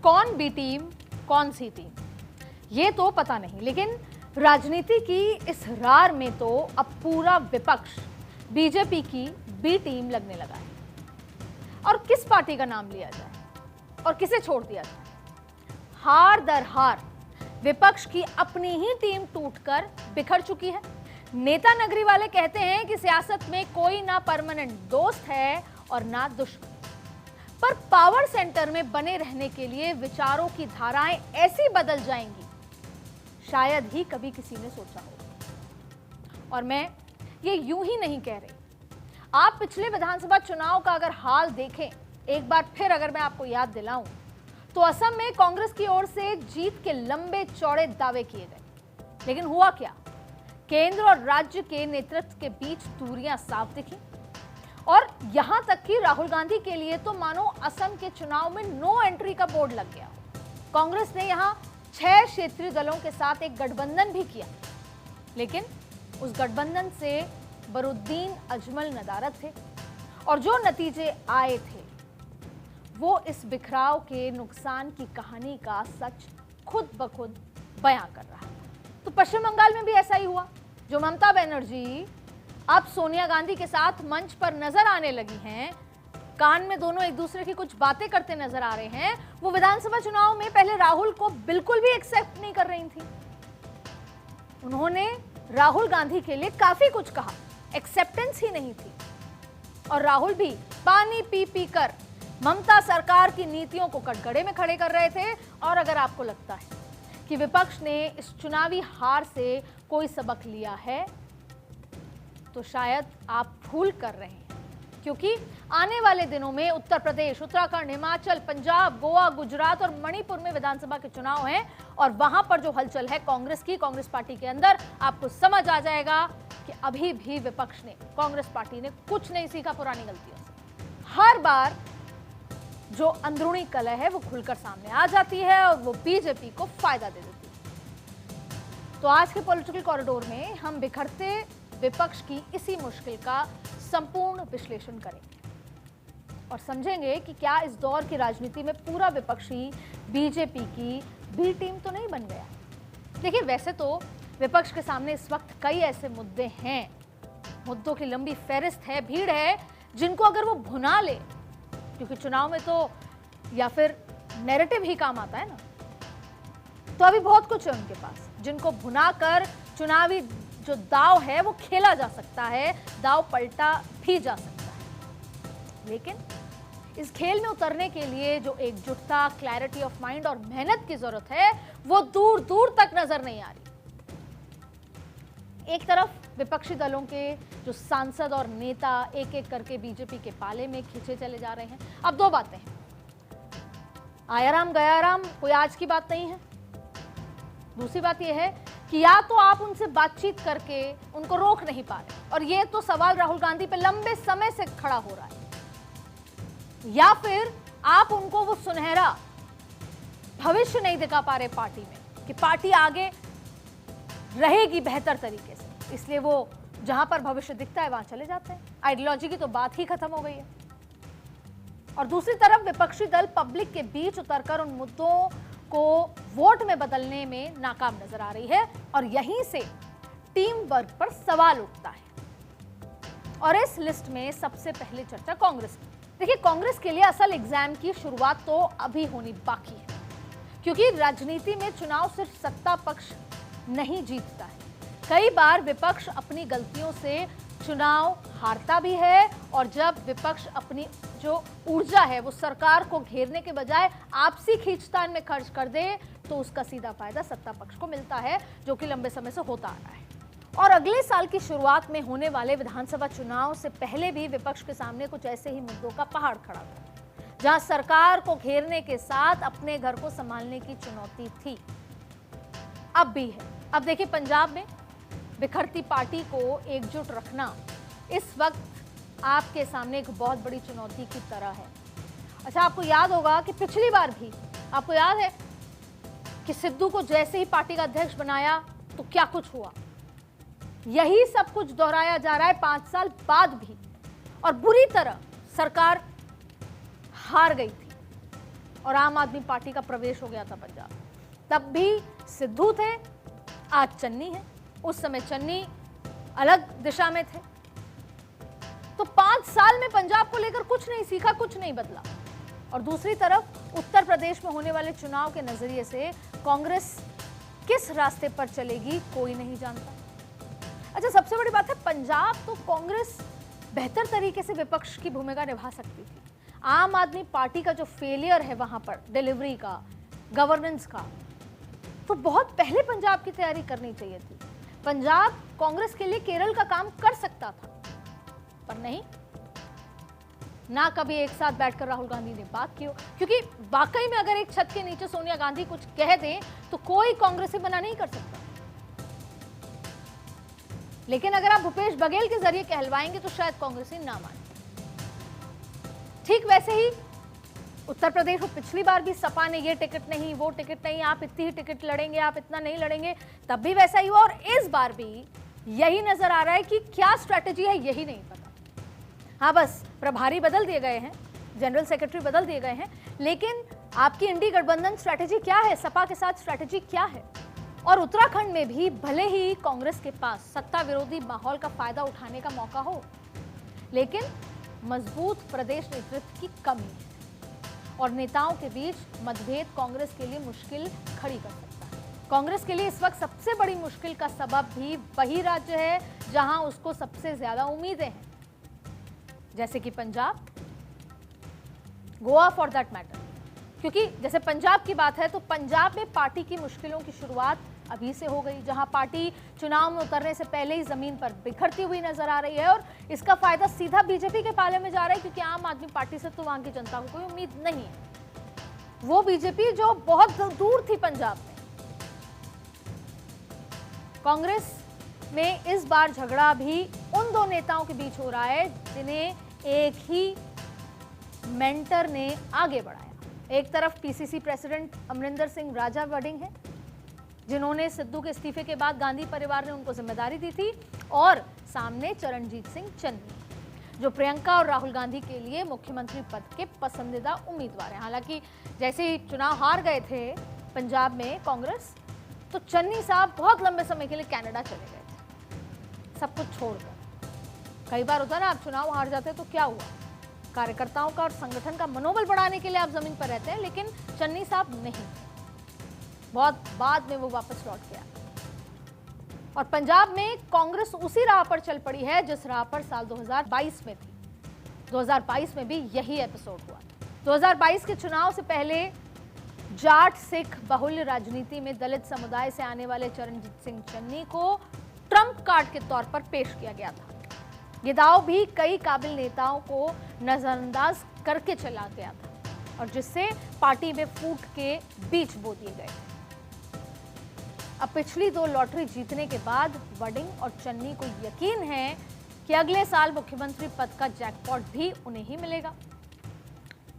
कौन B team, कौन सी team, ये तो पता नहीं, लेकिन राजनीति की इस रार में तो अब पूरा विपक्ष बीजेपी की बी टीम लगने लगा है। और किस पार्टी का नाम लिया जाए और किसे छोड़ दिया जाए? हार दर हार विपक्ष की अपनी ही टीम टूटकर बिखर चुकी है। नेता नगरी वाले कहते हैं कि सियासत में कोई ना परमानेंट दोस्त है और ना दुश्मन, पर पावर सेंटर में बने रहने के लिए विचारों की धाराएं ऐसी बदल जाएंगी, शायद ही कभी किसी ने सोचा हो। और मैं ये यूं ही नहीं कह रही। आप पिछले विधानसभा चुनाव का अगर हाल देखें, एक बार फिर अगर मैं आपको याद दिलाऊं, तो असम में कांग्रेस की ओर से जीत के लंबे चौड़े दावे किए गए, लेकिन हुआ क्या? केंद्र और राज्य के नेतृत्व के बीच दूरियां साफ दिखी और यहां तक कि राहुल गांधी के लिए तो मानो असम के चुनाव में नो एंट्री का बोर्ड लग गया। कांग्रेस ने यहां 6 क्षेत्रीय दलों के साथ एक गठबंधन भी किया, लेकिन उस गठबंधन से बरुद्दीन अजमल नदारद थे और जो नतीजे आए थे वो इस बिखराव के नुकसान की कहानी का सच खुद ब खुद बयां कर रहा था। तो पश्चिम बंगाल में भी ऐसा ही हुआ। जो ममता बनर्जी अब सोनिया गांधी के साथ मंच पर नजर आने लगी हैं, कान में दोनों एक दूसरे की कुछ बातें करते नजर आ रहे हैं, वो विधानसभा चुनाव में पहले राहुल को बिल्कुल भी एक्सेप्ट नहीं कर रही थी। उन्होंने राहुल गांधी के लिए काफी कुछ कहा, एक्सेप्टेंस ही नहीं थी। और राहुल भी पानी पी पी कर ममता सरकार की नीतियों को कटघरे में खड़े कर रहे थे। और अगर आपको लगता है कि विपक्ष ने इस चुनावी हार से कोई सबक लिया है, तो शायद आप भूल कर रहे हैं, क्योंकि आने वाले दिनों में उत्तर प्रदेश, उत्तराखंड, हिमाचल, पंजाब, गोवा, गुजरात और मणिपुर में विधानसभा के चुनाव हैं और वहां पर जो हलचल है कांग्रेस पार्टी के अंदर, आपको समझ आ जाएगा कि अभी भी विपक्ष ने, कांग्रेस पार्टी ने कुछ नहीं सीखा पुरानी गलतियों से। हर बार जो अंदरूनी कलह है वो खुलकर सामने आ जाती है और वो बीजेपी को फायदा दे देती है। तो आज के पॉलिटिकल कॉरिडोर में हम बिखरते विपक्ष की इसी मुश्किल का संपूर्ण विश्लेषण करेंगे और समझेंगे कि क्या इस दौर की राजनीति में पूरा विपक्षी बीजेपी की बी टीम तो नहीं बन गया। देखिए, वैसे तो विपक्ष के सामने इस वक्त कई ऐसे मुद्दे हैं, मुद्दों की लंबी फहरिस्त है, भीड़ है, जिनको अगर वो भुना ले, क्योंकि चुनाव में तो या फिर नैरेटिव ही काम आता है ना, तो अभी बहुत कुछ है उनके पास जिनको भुना कर चुनावी जो दाव है वो खेला जा सकता है, दाव पलटा भी जा सकता है। लेकिन इस खेल में उतरने के लिए जो एकजुटता, क्लैरिटी ऑफ माइंड और मेहनत की जरूरत है, वो दूर दूर तक नजर नहीं आ रही। एक तरफ विपक्षी दलों के जो सांसद और नेता एक एक करके बीजेपी के पाले में खींचे चले जा रहे हैं। अब दो बातें हैं, आया राम गया राम, कोई आज की बात नहीं है। दूसरी बात यह है कि या तो आप उनसे बातचीत करके उनको रोक नहीं पा रहे, और ये तो सवाल राहुल गांधी पे लंबे समय से खड़ा हो रहा है, या फिर आप उनको वो सुनहरा भविष्य नहीं दिखा पा रहे पार्टी में कि पार्टी आगे रहेगी बेहतर तरीके से, इसलिए वो जहां पर भविष्य दिखता है वहां चले जाते हैं। आइडियोलॉजी की तो बात ही खत्म हो गई है। और दूसरी तरफ विपक्षी दल पब्लिक के बीच उतरकर उन मुद्दों को वोट में बदलने में नाकाम नजर आ रही है, और यहीं से टीम वर्क पर सवाल उठता है। और इस लिस्ट में सबसे पहले चर्चा कांग्रेस की। देखिए, कांग्रेस के लिए असल एग्जाम की शुरुआत तो अभी होनी बाकी है, क्योंकि राजनीति में चुनाव सिर्फ सत्ता पक्ष नहीं जीतता है। कई बार विपक्ष अपनी गलतियों से चुनाव हारता भी है, और जब विपक्ष अपनी जो ऊर्जा है वो सरकार को घेरने के बजाय आपसी खींचतान में खर्च कर दे, तो उसका सीधा फायदा सत्ता पक्ष को मिलता है, जो कि लंबे समय से होता आ रहा है। और अगले साल की शुरुआत में होने वाले विधानसभा चुनाव से पहले भी विपक्ष के सामने कुछ ऐसे ही मुद्दों का पहाड़ खड़ा था, जहां सरकार को घेरने के साथ अपने घर को संभालने की चुनौती थी, अब भी है। अब देखिए, पंजाब में बिखरती पार्टी को एकजुट रखना इस वक्त आपके सामने एक बहुत बड़ी चुनौती की तरह है। अच्छा, आपको याद होगा कि पिछली बार भी, आपको याद है कि सिद्धू को जैसे ही पार्टी का अध्यक्ष बनाया तो क्या कुछ हुआ। यही सब कुछ दोहराया जा रहा है 5 साल बाद भी, और बुरी तरह सरकार हार गई थी। और आम आदमी पार्टी का प्रवेश हो गया था पंजाब। तब भी सिद्धू थे, आज चन्नी है। उस समय चन्नी अलग दिशा में थे। तो 5 साल में पंजाब को लेकर कुछ नहीं सीखा, कुछ नहीं बदला। और दूसरी तरफ उत्तर प्रदेश में होने वाले चुनाव के नजरिए से कांग्रेस किस रास्ते पर चलेगी कोई नहीं जानता। अच्छा, सबसे बड़ी बात है, पंजाब तो कांग्रेस बेहतर तरीके से विपक्ष की भूमिका निभा सकती थी। आम आदमी पार्टी का जो फेलियर है वहां पर डिलीवरी का, गवर्नेंस का, तो बहुत पहले पंजाब की तैयारी करनी चाहिए थी। पंजाब कांग्रेस के लिए केरल का काम कर सकता था, पर नहीं, ना कभी एक साथ बैठकर राहुल गांधी ने बात की हो। क्योंकि वाकई में अगर एक छत के नीचे सोनिया गांधी कुछ कह दें तो कोई कांग्रेसी मना नहीं कर सकता। लेकिन अगर आप भूपेश बघेल के जरिए कहलवाएंगे तो शायद कांग्रेसी ना माने। ठीक वैसे ही उत्तर प्रदेश में पिछली बार भी सपा ने ये टिकट नहीं, वो टिकट नहीं, आप इतनी ही टिकट लड़ेंगे, आप इतना नहीं लड़ेंगे, तब भी वैसा ही हुआ। और इस बार भी यही नजर आ रहा है कि क्या स्ट्रैटेजी है यही नहीं पता। हाँ, बस प्रभारी बदल दिए गए हैं, जनरल सेक्रेटरी बदल दिए गए हैं, लेकिन आपकी इंडी गठबंधन स्ट्रैटेजी क्या है, सपा के साथ स्ट्रैटेजी क्या है। और उत्तराखंड में भी भले ही कांग्रेस के पास सत्ता विरोधी माहौल का फायदा उठाने का मौका हो, लेकिन मजबूत प्रदेश नेतृत्व की कमी है और नेताओं के बीच मतभेद कांग्रेस के लिए मुश्किल खड़ी कर सकता है। कांग्रेस के लिए इस वक्त सबसे बड़ी मुश्किल का सबब भी वही राज्य है जहां उसको सबसे ज्यादा उम्मीदें हैं, जैसे कि Punjab, Goa for that matter. क्योंकि जैसे पंजाब की बात है तो पंजाब में पार्टी की मुश्किलों की शुरुआत अभी से हो गई, जहां पार्टी चुनाव में उतरने से पहले ही जमीन पर बिखरती हुई नजर आ रही है और इसका फायदा सीधा बीजेपी के पाले में जा रहा है। क्योंकि आम आदमी पार्टी से तो वहां की जनता को कोई उम्मीद नहीं है। वो बीजेपी जो बहुत दूर थी पंजाब में। कांग्रेस में इस बार झगड़ा भी उन दो नेताओं के बीच हो रहा है जिन्हें एक ही मेंटर ने आगे बढ़ाया। एक तरफ पीसीसी प्रेसिडेंट अमरिंदर सिंह राजा वडिंग है, जिन्होंने सिद्धू के इस्तीफे के बाद गांधी परिवार ने उनको जिम्मेदारी दी थी, और सामने चरणजीत सिंह चन्नी, जो प्रियंका और राहुल गांधी के लिए मुख्यमंत्री पद के पसंदीदा उम्मीदवार हैं। हालांकि जैसे ही चुनाव हार गए थे पंजाब में कांग्रेस, तो चन्नी साहब बहुत लंबे समय के लिए कनाडा चले गए थे, सब कुछ छोड़कर। कई बार होता ना, आप चुनाव हार जाते तो क्या हुआ, कार्यकर्ताओं का और संगठन का मनोबल बढ़ाने के लिए आप जमीन पर रहते हैं, लेकिन चन्नी साहब नहीं, बहुत बाद में वो वापस लौट गया। और पंजाब में कांग्रेस उसी राह पर चल पड़ी है जिस राह पर साल 2022 में थी। 2022 में भी यही एपिसोड हुआ। 2022 के चुनाव से पहले जाट सिख बहुल्य राजनीति में दलित समुदाय से आने वाले चरणजीत सिंह चन्नी को ट्रंप कार्ड के तौर पर पेश किया गया था। ये दांव भी कई काबिल नेताओं को नजरअंदाज करके चला गया था और जिससे पार्टी में फूट के बीच बो दिए गए। अब पिछली 2 लॉटरी जीतने के बाद वडिंग और चन्नी को यकीन है कि अगले साल मुख्यमंत्री पद का जैकपॉट भी उन्हें ही मिलेगा,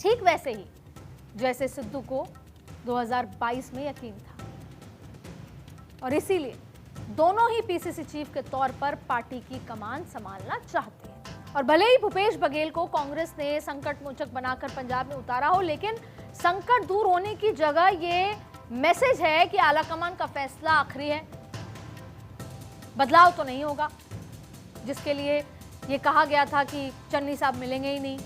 ठीक वैसे ही जैसे सिद्धू को 2022 में यकीन था। और इसीलिए दोनों ही पीसीसी चीफ के तौर पर पार्टी की कमान संभालना चाहते हैं। और भले ही भूपेश बघेल को कांग्रेस ने संकट मोचक बनाकर पंजाब में उतारा हो, लेकिन संकट दूर होने की जगह ये मैसेज है कि आलाकमान का फैसला आखिरी है, बदलाव तो नहीं होगा, जिसके लिए ये कहा गया था कि चन्नी साहब मिलेंगे ही नहीं।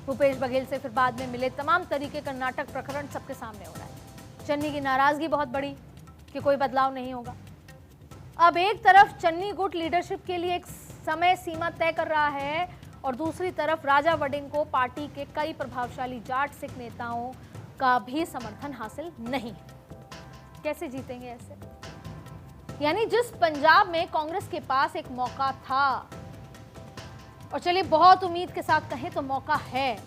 भूपेश बघेल से फिर बाद में मिले, तमाम तरीके का नाटक प्रकरण सबके सामने हो रहा है। चन्नी की नाराजगी बहुत बड़ी कि कोई बदलाव नहीं होगा। अब एक तरफ चन्नी गुट लीडरशिप के लिए एक समय सीमा तय कर रहा है और दूसरी तरफ राजा वडिंग को पार्टी के कई प्रभावशाली जाट सिख नेताओं का भी समर्थन हासिल नहीं है। कैसे जीतेंगे ऐसे? यानी जिस पंजाब में कांग्रेस के पास एक मौका था, और चलिए बहुत उम्मीद के साथ कहें तो मौका है,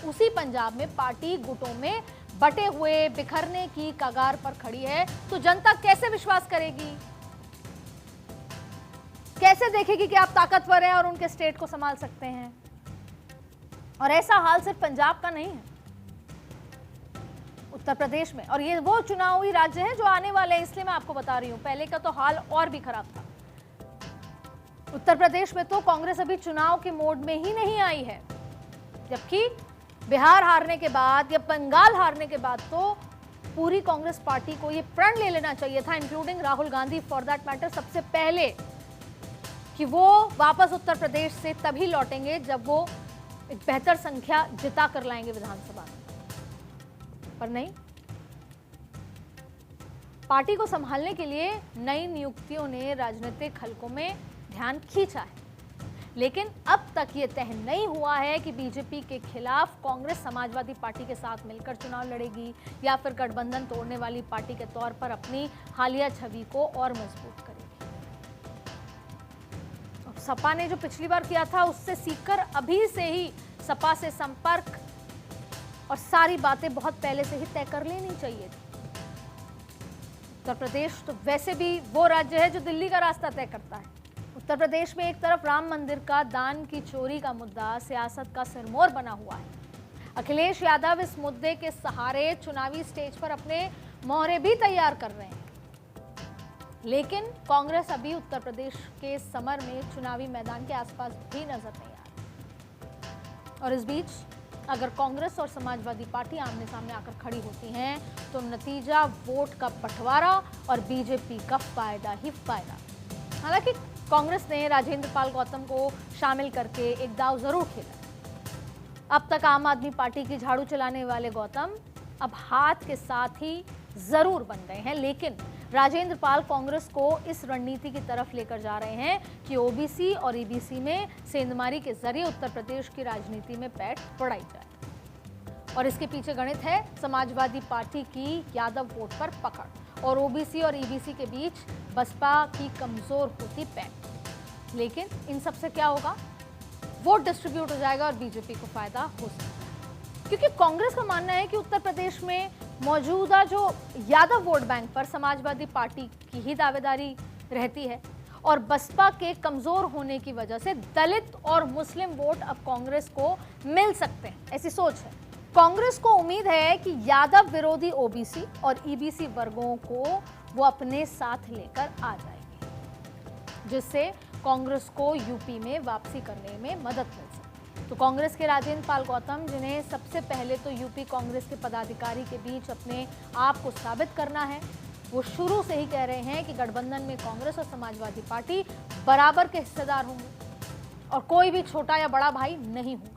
उसी पंजाब में पार्टी गुटों में बटे हुए बिखरने की कगार पर खड़ी है। तो जनता कैसे विश्वास करेगी, कैसे देखेगी कि आप ताकतवर हैं और उनके स्टेट को संभाल सकते हैं? और ऐसा हाल सिर्फ पंजाब का नहीं है, उत्तर प्रदेश में, और ये वो चुनावी राज्य हैं जो आने वाले हैं, इसलिए मैं आपको बता रही हूं। पहले का तो हाल और भी खराब था। उत्तर प्रदेश में तो कांग्रेस अभी चुनाव के मोड में ही नहीं आई है, जबकि बिहार हारने के बाद या बंगाल हारने के बाद तो पूरी कांग्रेस पार्टी को ये प्रण ले लेना चाहिए था, including Rahul Gandhi for that matter, सबसे पहले, कि वो वापस उत्तर प्रदेश से तभी लौटेंगे जब वो एक बेहतर संख्या जिता कर लाएंगे विधानसभा में। पर नहीं, पार्टी को संभालने के लिए नई नियुक्तियों ने राजनीतिक हलकों में ध्यान खींचा है, लेकिन अब तक ये तय नहीं हुआ है कि बीजेपी के खिलाफ कांग्रेस समाजवादी पार्टी के साथ मिलकर चुनाव लड़ेगी या फिर गठबंधन तोड़ने वाली पार्टी के तौर पर अपनी हालिया छवि को और मजबूत करेगी। सपा ने जो पिछली बार किया था उससे सीखकर अभी से ही सपा से संपर्क और सारी बातें बहुत पहले से ही तय कर लेनी चाहिए थी। उत्तर प्रदेश तो वैसे भी वो राज्य है जो दिल्ली का रास्ता तय करता है। उत्तर प्रदेश में एक तरफ राम मंदिर का दान की चोरी का मुद्दा सियासत का सिरमौर बना हुआ है। अखिलेश यादव इस मुद्दे के सहारे चुनावी स्टेज पर अपने मोहरे भी तैयार कर रहे हैं, लेकिन कांग्रेस अभी उत्तर प्रदेश के समर में चुनावी मैदान के आसपास भी नजर नहीं आ रही। और इस बीच अगर कांग्रेस और समाजवादी पार्टी आमने सामने आकर खड़ी होती हैं तो नतीजा वोट का बंटवारा और बीजेपी का फायदा ही फायदा। हालांकि कांग्रेस ने राजेंद्र पाल गौतम को शामिल करके एक दांव जरूर खेला। अब तक आम आदमी पार्टी की झाड़ू चलाने वाले गौतम अब हाथ के साथ ही जरूर बन गए हैं, लेकिन राजेंद्र पाल कांग्रेस को इस रणनीति की तरफ लेकर जा रहे हैं कि ओबीसी और ईबीसी में सेंधमारी के जरिए उत्तर प्रदेश की राजनीति में पैठ बढ़ाई जाए। और इसके पीछे गणित है समाजवादी पार्टी की यादव वोट पर पकड़ और ओबीसी और ईबीसी के बीच बसपा की कमजोर होती पैठ। लेकिन इन सब से क्या होगा? वोट डिस्ट्रीब्यूट हो जाएगा और बीजेपी को फायदा हो सकता है, क्योंकि कांग्रेस का मानना है कि उत्तर प्रदेश में मौजूदा जो यादव वोट बैंक पर समाजवादी पार्टी की ही दावेदारी रहती है और बसपा के कमजोर होने की वजह से दलित और मुस्लिम वोट अब कांग्रेस को मिल सकते हैं, ऐसी सोच है। कांग्रेस को उम्मीद है कि यादव विरोधी ओबीसी और ईबीसी वर्गों को वो अपने साथ लेकर आ जाएगी, जिससे कांग्रेस को यूपी में वापसी करने में मदद मिल सकती है। तो कांग्रेस के राजेंद्र पाल गौतम, जिन्हें सबसे पहले तो यूपी कांग्रेस के पदाधिकारी के बीच अपने आप को साबित करना है, वो शुरू से ही कह रहे हैं कि गठबंधन में कांग्रेस और समाजवादी पार्टी बराबर के हिस्सेदार होंगे और कोई भी छोटा या बड़ा भाई नहीं होगा।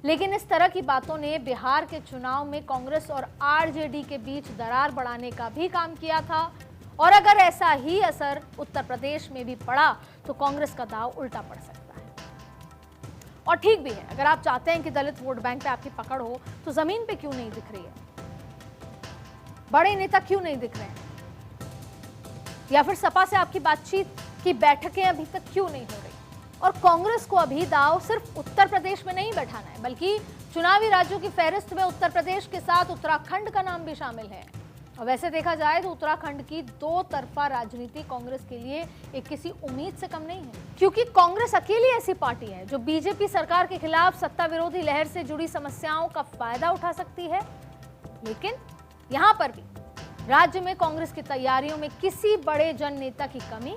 लेकिन इस तरह की बातों ने बिहार के चुनाव में कांग्रेस और आरजेडी के बीच दरार बढ़ाने का भी काम किया था, और अगर ऐसा ही असर उत्तर प्रदेश में भी पड़ा तो कांग्रेस का दांव उल्टा पड़ सकता है। और ठीक भी है, अगर आप चाहते हैं कि दलित वोट बैंक पे आपकी पकड़ हो तो जमीन पे क्यों नहीं दिख रही है? बड़े नेता क्यों नहीं दिख रहे हैं? या फिर सपा से आपकी बातचीत की बैठकें अभी तक क्यों नहीं हो रही? और कांग्रेस को अभी दांव सिर्फ उत्तर प्रदेश में नहीं बैठाना है, बल्कि चुनावी राज्यों की फहरिस्त में उत्तर प्रदेश के साथ उत्तराखंड का नाम भी शामिल है। और वैसे देखा जाए तो उत्तराखंड की दो तरफा राजनीति कांग्रेस के लिए एक किसी उम्मीद से कम नहीं है, क्योंकि कांग्रेस अकेली ऐसी पार्टी है जो बीजेपी सरकार के खिलाफ सत्ता विरोधी लहर से जुड़ी समस्याओं का फायदा उठा सकती है। लेकिन यहां पर भी राज्य में कांग्रेस की तैयारियों में किसी बड़े जन नेता की कमी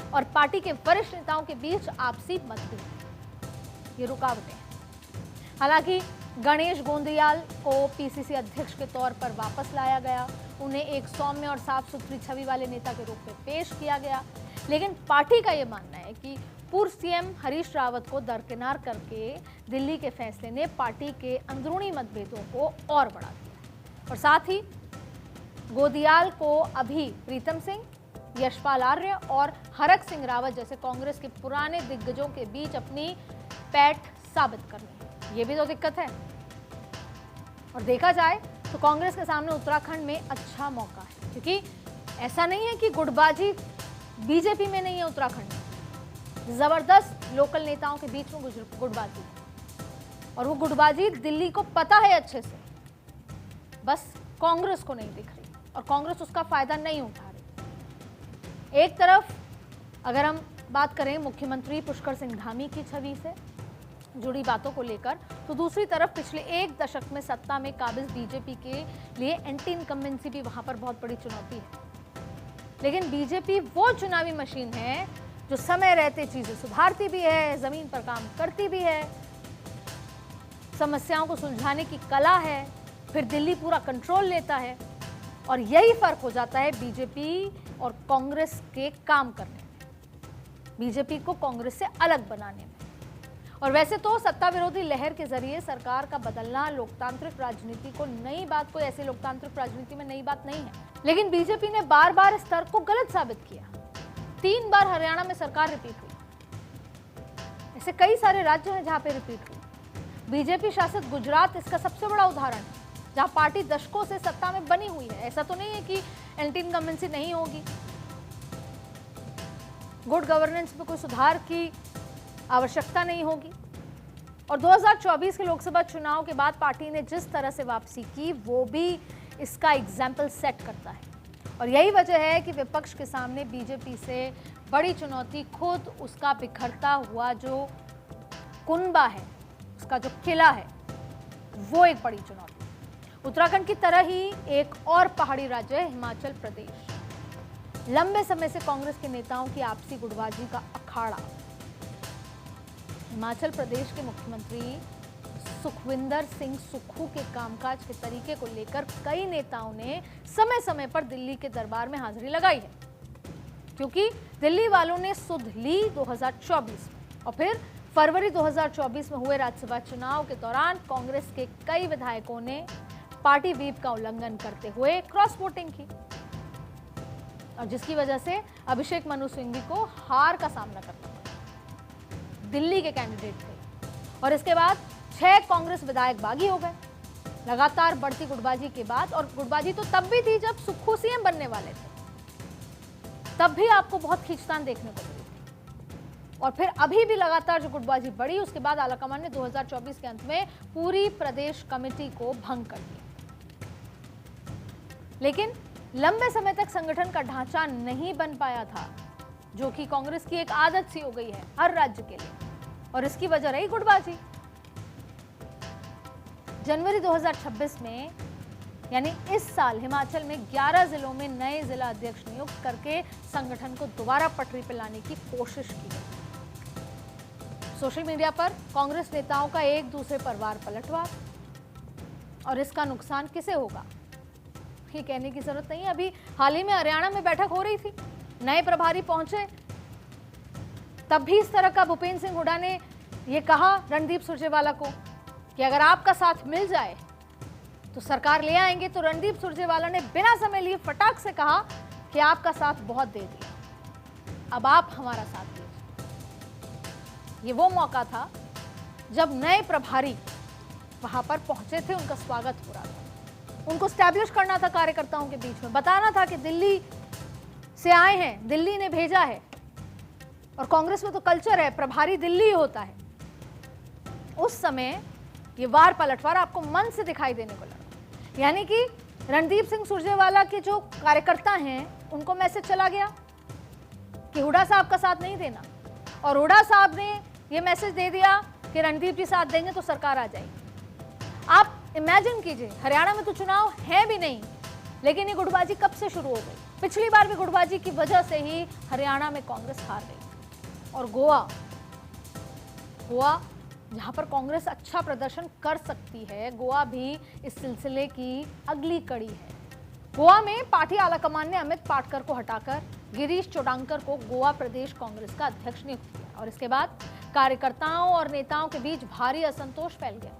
और पार्टी के वरिष्ठ नेताओं के बीच आपसी मतभेद, ये रुकावटें हैं। हालांकि गणेश गोंदियाल को पीसीसी अध्यक्ष के तौर पर वापस लाया गया, उन्हें एक सौम्य और साफ सुथरी छवि वाले नेता के रूप में पेश किया गया, लेकिन पार्टी का यह मानना है कि पूर्व सीएम हरीश रावत को दरकिनार करके दिल्ली के फैसले ने पार्टी के अंदरूनी मतभेदों को और बढ़ा दिया। और साथ ही गोंदियाल को अभी प्रीतम सिंह, यशपाल आर्य और हरक सिंह रावत जैसे कांग्रेस के पुराने दिग्गजों के बीच अपनी पैठ साबित करनी है, ये भी तो दिक्कत है। और देखा जाए तो कांग्रेस के सामने उत्तराखंड में अच्छा मौका है, क्योंकि ऐसा नहीं है कि गुटबाजी बीजेपी में नहीं है। उत्तराखंड में जबरदस्त लोकल नेताओं के बीच में गुटबाजी है, और वो गुटबाजी दिल्ली को पता है अच्छे से, बस कांग्रेस को नहीं दिख रही और कांग्रेस उसका फायदा नहीं उठा रही। एक तरफ अगर हम बात करें मुख्यमंत्री पुष्कर सिंह धामी की छवि से जुड़ी बातों को लेकर, तो दूसरी तरफ पिछले एक दशक में सत्ता में काबिज बीजेपी के लिए एंटी इनकम्बेंसी भी वहां पर बहुत बड़ी चुनौती है। लेकिन बीजेपी वो चुनावी मशीन है जो समय रहते चीजें सुधारती भी है, जमीन पर काम करती भी है। समस्याओं को सुलझाने की कला है, फिर दिल्ली पूरा कंट्रोल लेता है। और यही फर्क हो जाता है बीजेपी और कांग्रेस के काम करने में, बीजेपी को कांग्रेस से अलग बनाने में। और वैसे तो सत्ता विरोधी लहर के जरिए सरकार का बदलना लोकतांत्रिक राजनीति को नई बात, कोई ऐसी लोकतांत्रिक राजनीति में नई बात नहीं है, लेकिन बीजेपी ने बार बार इस तर्क को गलत साबित किया। 3 बार हरियाणा में सरकार रिपीट हुई। ऐसे कई सारे राज्य हैं जहां पे रिपीट हुई। बीजेपी शासित गुजरात इसका सबसे बड़ा उदाहरण है, जहां पार्टी दशकों से सत्ता में बनी हुई है। ऐसा तो नहीं है कि एंटी इनकम्बेंसी नहीं होगी, गुड गवर्नेंस में कोई सुधार की आवश्यकता नहीं होगी। और 2024 के लोकसभा चुनाव के बाद पार्टी ने जिस तरह से वापसी की, वो भी इसका एग्जाम्पल सेट करता है। और यही वजह है कि विपक्ष के सामने बीजेपी से बड़ी चुनौती खुद उसका बिखरता हुआ जो कुनबा है, उसका जो किला है, वो एक बड़ी चुनौती। उत्तराखंड की तरह ही एक और पहाड़ी राज्य है हिमाचल प्रदेश। लंबे समय से कांग्रेस के नेताओं की आपसी गुटबाजी का अखाड़ा। हिमाचल प्रदेश के मुख्यमंत्री सुखविंदर सिंह सुक्खू के कामकाज के तरीके को लेकर कई नेताओं ने समय समय पर दिल्ली के दरबार में हाजिरी लगाई है, क्योंकि दिल्ली वालों ने सुध ली 2024 में। और फिर फरवरी 2024 में हुए राज्यसभा चुनाव के दौरान कांग्रेस के कई विधायकों ने पार्टी व्हीप का उल्लंघन करते हुए क्रॉस वोटिंग की, और जिसकी वजह से अभिषेक मनु सिंघवी को हार का सामना करना पड़ा। दिल्ली के कैंडिडेट थे, और इसके बाद 6 कांग्रेस विधायक बागी हो गए लगातार बढ़ती गुटबाजी के बाद। और गुटबाजी तो तब भी थी जब सुक्खू सीएम बनने वाले थे, तब भी आपको बहुत खींचतान देखने को मिली थी। और फिर अभी भी लगातार जो गुटबाजी बढ़ी, उसके बाद आलाकमान ने 2024 के अंत में पूरी प्रदेश कमेटी को भंग कर दिया। लेकिन लंबे समय तक संगठन का ढांचा नहीं बन पाया था, जो कि कांग्रेस की एक आदत सी हो गई है हर राज्य के लिए, और इसकी वजह रही गुटबाजी। जनवरी 2026 में, यानी इस साल, हिमाचल में 11 जिलों में नए जिला अध्यक्ष नियुक्त करके संगठन को दोबारा पटरी पर लाने की कोशिश की गई। सोशल मीडिया पर कांग्रेस नेताओं का एक दूसरे पर वार पलटवार, और इसका नुकसान किसे होगा ये कहने की जरूरत नहीं है। अभी हाल ही में हरियाणा में बैठक हो रही थी, नए प्रभारी पहुंचे, तब भी इस तरह का भूपेंद्र सिंह हुड्डा ने यह कहा रणदीप सुरजेवाला को कि अगर आपका साथ मिल जाए तो सरकार ले आएंगे। तो रणदीप सुरजेवाला ने बिना समय लिए फटाक से कहा कि आपका साथ बहुत दे दिया, अब आप हमारा साथ दीजिए। ये वो मौका था जब नए प्रभारी वहां पर पहुंचे थे, उनका स्वागत हो रहा था, उनको स्टैब्लिश करना था कार्यकर्ताओं के बीच में, बताना था कि दिल्ली से आए हैं, दिल्ली ने भेजा है। और कांग्रेस में तो कल्चर है, प्रभारी दिल्ली होता है। उस समय ये वार पलटवार आपको मन से दिखाई देने को लगा, यानी कि रणदीप सिंह सुरजेवाला के जो कार्यकर्ता हैं उनको मैसेज चला गया कि हुड्डा साहब का साथ नहीं देना, और हुड्डा साहब ने ये मैसेज दे दिया कि रणदीप जी साथ देंगे तो सरकार आ जाएगी। आप इमेजिन कीजिए, हरियाणा में तो चुनाव है भी नहीं, लेकिन ये गुटबाजी कब से शुरू हो गई। पिछली बार भी गुटबाजी की वजह से ही हरियाणा में कांग्रेस हार गई। और गोवा जहां पर कांग्रेस अच्छा प्रदर्शन कर सकती है, गोवा भी इस सिलसिले की अगली कड़ी है। गोवा में पार्टी आलाकमान ने अमित पाटकर को हटाकर गिरीश चोडांकर को गोवा प्रदेश कांग्रेस का अध्यक्ष नियुक्त किया, और इसके बाद कार्यकर्ताओं और नेताओं के बीच भारी असंतोष फैल गया।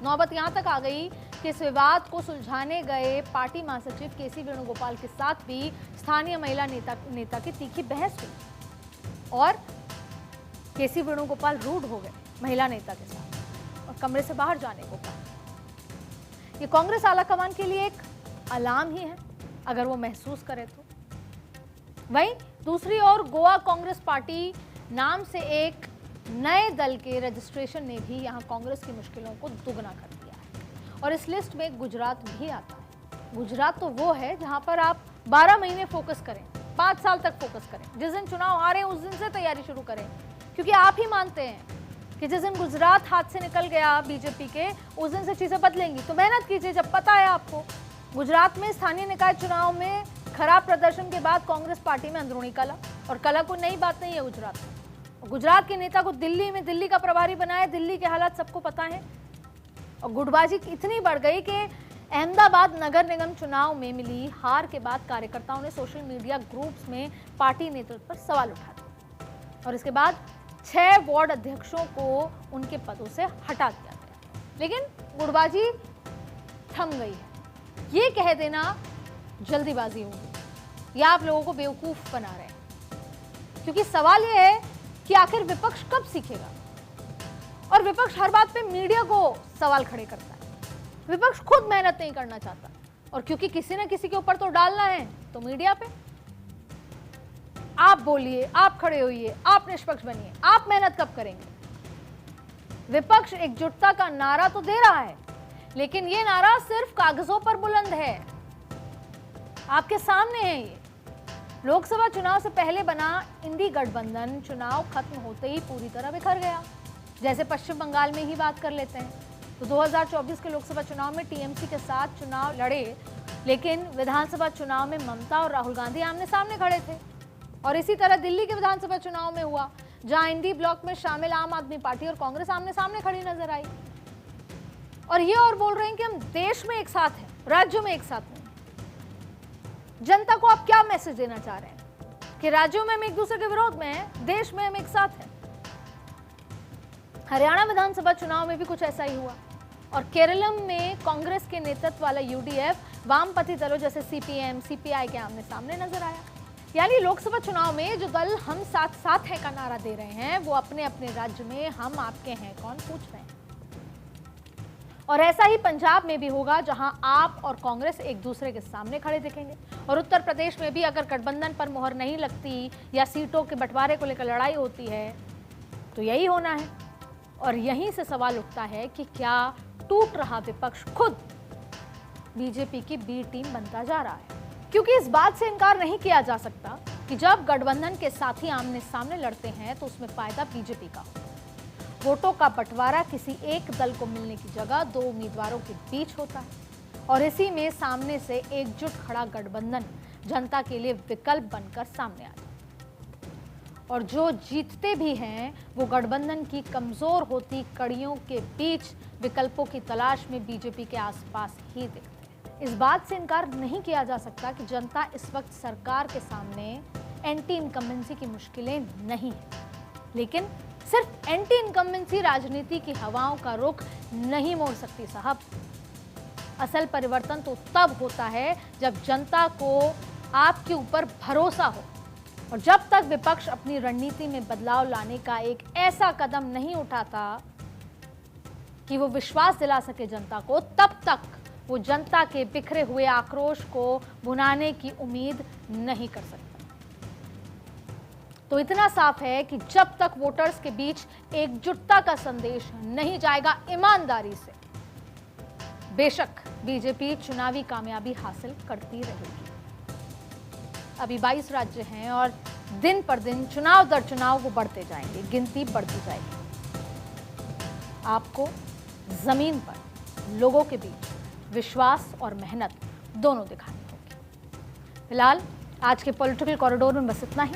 नौबत यहां तक आ गई कि इस विवाद को सुलझाने गए पार्टी महासचिव केसी वेणुगोपाल के साथ भी स्थानीय महिला नेता की तीखी बहस हुई, और केसी वेणुगोपाल रूड हो गए महिला नेता के साथ और कमरे से बाहर जाने को कहा। ये कांग्रेस आलाकमान के लिए एक अलार्म ही है, अगर वो महसूस करे तो। वहीं दूसरी ओर गोवा कांग्रेस पार्टी नाम से एक नए दल के रजिस्ट्रेशन ने भी यहां कांग्रेस की मुश्किलों को दुगना कर दिया है, और इस लिस्ट में गुजरात भी आता है। गुजरात तो वो है जहां पर आप 12 महीने फोकस करें, 5 साल तक फोकस करें, जिस दिन चुनाव हारे उस दिन से तैयारी शुरू करें, क्योंकि आप ही मानते हैं कि जिस दिन गुजरात हाथ से निकल गया बीजेपी के, उस दिन से चीजें बदलेंगी। तो मेहनत कीजिए, जब पता है आपको गुजरात में स्थानीय निकाय चुनाव में खराब प्रदर्शन के बाद कांग्रेस पार्टी में अंदरूनी कला, और कला कोई नई बात नहीं है गुजरात में। गुजरात के नेता को दिल्ली में दिल्ली का प्रभारी बनाया, दिल्ली के हालात सबको पता है। और गुटबाजी इतनी बढ़ गई कि अहमदाबाद नगर निगम चुनाव में मिली हार के बाद कार्यकर्ताओं ने सोशल मीडिया ग्रुप्स में पार्टी नेतृत्व पर सवाल उठा दिए और इसके बाद 6 वार्ड अध्यक्षों को उनके पदों से हटा दिया गया। लेकिन गुटबाजी थम गई है। ये कह देना जल्दीबाजी होगी या आप लोगों को बेवकूफ बना रहे हैं, क्योंकि सवाल ये है कि आखिर विपक्ष कब सीखेगा। और विपक्ष हर बात पे मीडिया को सवाल खड़े करता है। विपक्ष खुद मेहनत नहीं करना चाहता और क्योंकि किसी न किसी के ऊपर तो डालना है तो मीडिया पे आप बोलिए, आप खड़े होइए, आप निष्पक्ष बनिए। आप मेहनत कब करेंगे? विपक्ष एकजुटता का नारा तो दे रहा है, लेकिन ये नारा सिर्फ कागजों पर बुलंद है, आपके सामने है। ये लोकसभा चुनाव से पहले बना इंडी गठबंधन चुनाव खत्म होते ही पूरी तरह बिखर गया। जैसे पश्चिम बंगाल में ही बात कर लेते हैं तो 2024 के लोकसभा चुनाव में टीएमसी के साथ चुनाव लड़े, लेकिन विधानसभा चुनाव में ममता और राहुल गांधी आमने सामने खड़े थे। और इसी तरह दिल्ली के विधानसभा चुनाव में हुआ, जहां इंडी ब्लॉक में शामिल आम आदमी पार्टी और कांग्रेस आमने सामने खड़ी नजर आई। और ये और बोल रहे हैं कि हम देश में एक साथ हैं, राज्यों में एक साथ हैं। जनता को आप क्या मैसेज देना चाह रहे हैं कि राज्यों में हम एक दूसरे के विरोध में हैं, देश में हम एक साथ हैं? हरियाणा विधानसभा चुनाव में भी कुछ ऐसा ही हुआ और केरलम में कांग्रेस के नेतृत्व वाला यूडीएफ वामपंथी दलों जैसे सीपीएम, सीपीआई के आमने सामने नजर आया। यानी लोकसभा चुनाव में जो दल हम साथ साथ है का नारा दे रहे हैं, वो अपने अपने राज्य में हम आपके हैं कौन पूछ रहे हैं। और ऐसा ही पंजाब में भी होगा, जहां आप और कांग्रेस एक दूसरे के सामने खड़े दिखेंगे। और उत्तर प्रदेश में भी अगर गठबंधन पर मोहर नहीं लगती या सीटों के बंटवारे को लेकर लड़ाई होती है तो यही होना है। और यहीं से सवाल उठता है कि क्या टूट रहा विपक्ष खुद बीजेपी की बी टीम बनता जा रहा है? क्योंकि इस बात से इनकार नहीं किया जा सकता कि जब गठबंधन के साथी आमने सामने लड़ते हैं तो उसमें फायदा बीजेपी का हो। वोटों का बंटवारा किसी एक दल को मिलने की जगह 2 उम्मीदवारों के बीच होता है और इसी में सामने से एकजुट खड़ा गठबंधन जनता के लिए विकल्प बनकर सामने आता है। और जो जीतते भी हैं वो गठबंधन की कमजोर होती कड़ियों के बीच विकल्पों की तलाश में बीजेपी के आसपास ही दिखते हैं। इस बात से इनकार नहीं किया जा सकता कि जनता इस वक्त सरकार के सामने एंटी इनकम्बेंसी की मुश्किलें नहीं है, लेकिन सिर्फ एंटी इनकम्बेंसी राजनीति की हवाओं का रुख नहीं मोड़ सकती साहब। असल परिवर्तन तो तब होता है जब जनता को आपके ऊपर भरोसा हो। और जब तक विपक्ष अपनी रणनीति में बदलाव लाने का एक ऐसा कदम नहीं उठाता कि वो विश्वास दिला सके जनता को, तब तक वो जनता के बिखरे हुए आक्रोश को भुनाने की उम्मीद नहीं कर सकता। तो इतना साफ है कि जब तक वोटर्स के बीच एकजुटता का संदेश नहीं जाएगा ईमानदारी से, बेशक बीजेपी चुनावी कामयाबी हासिल करती रहेगी। अभी 22 राज्य हैं और दिन पर दिन चुनाव दर चुनाव वो बढ़ते जाएंगे, गिनती बढ़ती जाएगी। आपको जमीन पर लोगों के बीच विश्वास और मेहनत दोनों दिखानी होगी। फिलहाल आज के पॉलिटिकल कॉरिडोर में बस इतना ही।